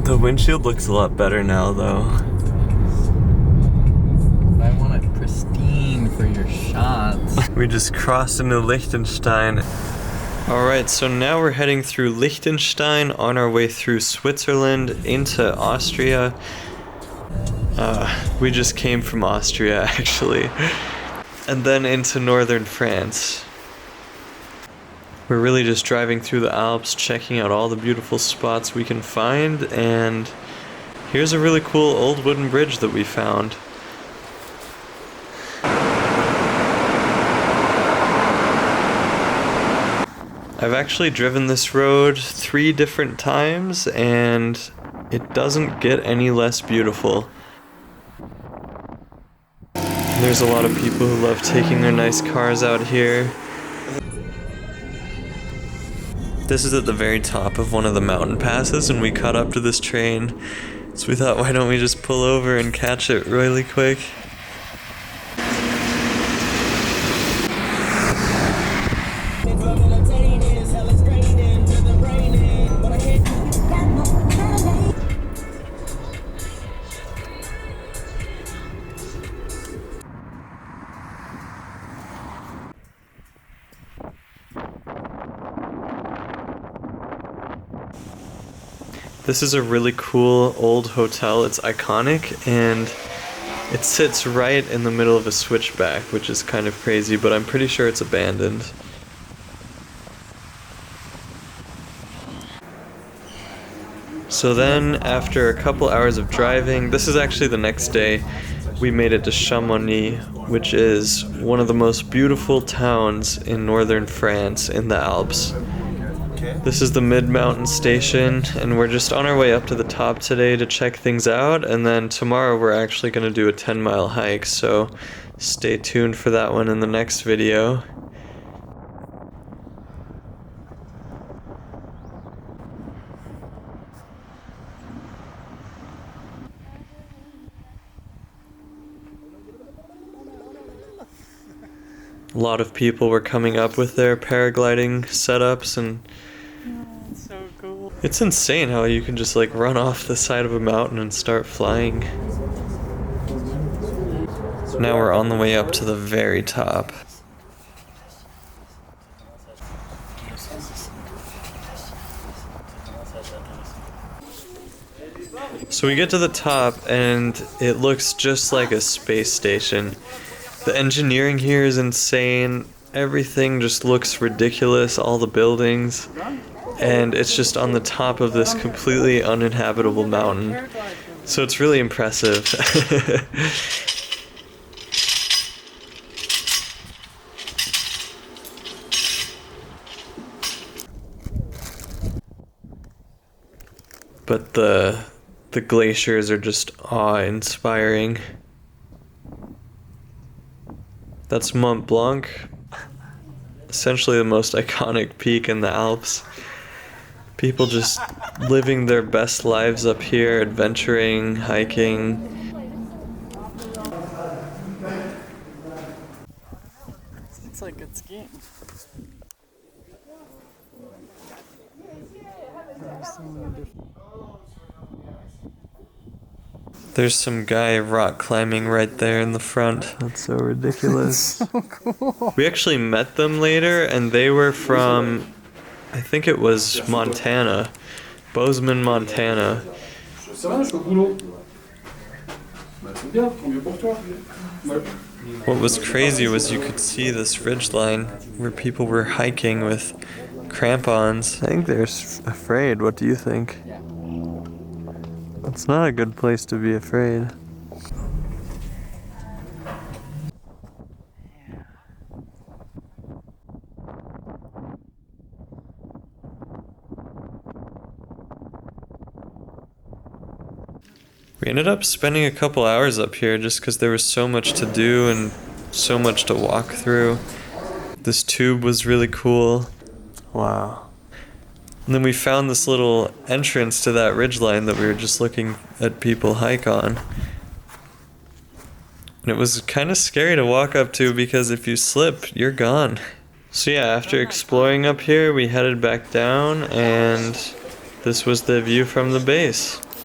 The windshield looks a lot better now, though. I want it pristine for your shots. We just crossed into Liechtenstein. Alright, so now we're heading through Liechtenstein on our way through Switzerland into Austria. We just came from Austria, actually. And then into northern France. We're really just driving through the Alps, checking out all the beautiful spots we can find, and here's a really cool old wooden bridge that we found. I've actually driven this road 3 different times, and it doesn't get any less beautiful. There's a lot of people who love taking their nice cars out here. This is at the very top of one of the mountain passes, and we caught up to this train. So we thought, why don't we just pull over and catch it really quick? This is a really cool old hotel. It's iconic, and it sits right in the middle of a switchback, which is kind of crazy, but I'm pretty sure it's abandoned. So then, after a couple hours of driving, this is actually the next day, we made it to Chamonix, which is one of the most beautiful towns in northern France in the Alps. This is the mid-mountain station, and we're just on our way up to the top today to check things out, and then tomorrow we're actually going to do a 10-mile hike, so stay tuned for that one in the next video. A lot of people were coming up with their paragliding setups, and It's so cool. it's insane how you can just like run off the side of a mountain and start flying. Now we're on the way up to the very top. So we get to the top and it looks just like a space station. The engineering here is insane. Everything just looks ridiculous, all the buildings. And it's just on the top of this completely uninhabitable mountain. So it's really impressive. But the glaciers are just awe-inspiring. That's Mont Blanc, essentially the most iconic peak in the Alps. People just living their best lives up here, adventuring, hiking. It's like good skiing. There's some guy rock climbing right there in the front. That's so ridiculous. So cool. We actually met them later, and they were from, I think it was Montana, Bozeman, Montana. What was crazy was you could see this ridgeline where people were hiking with crampons. I think they're afraid. What do you think? It's not a good place to be afraid. We ended up spending a couple hours up here just because there was so much to do and so much to walk through. This tube was really cool. Wow. And then we found this little entrance to that ridgeline that we were just looking at people hike on. And it was kind of scary to walk up to because if you slip, you're gone. So yeah, after exploring up here, we headed back down, and this was the view from the base.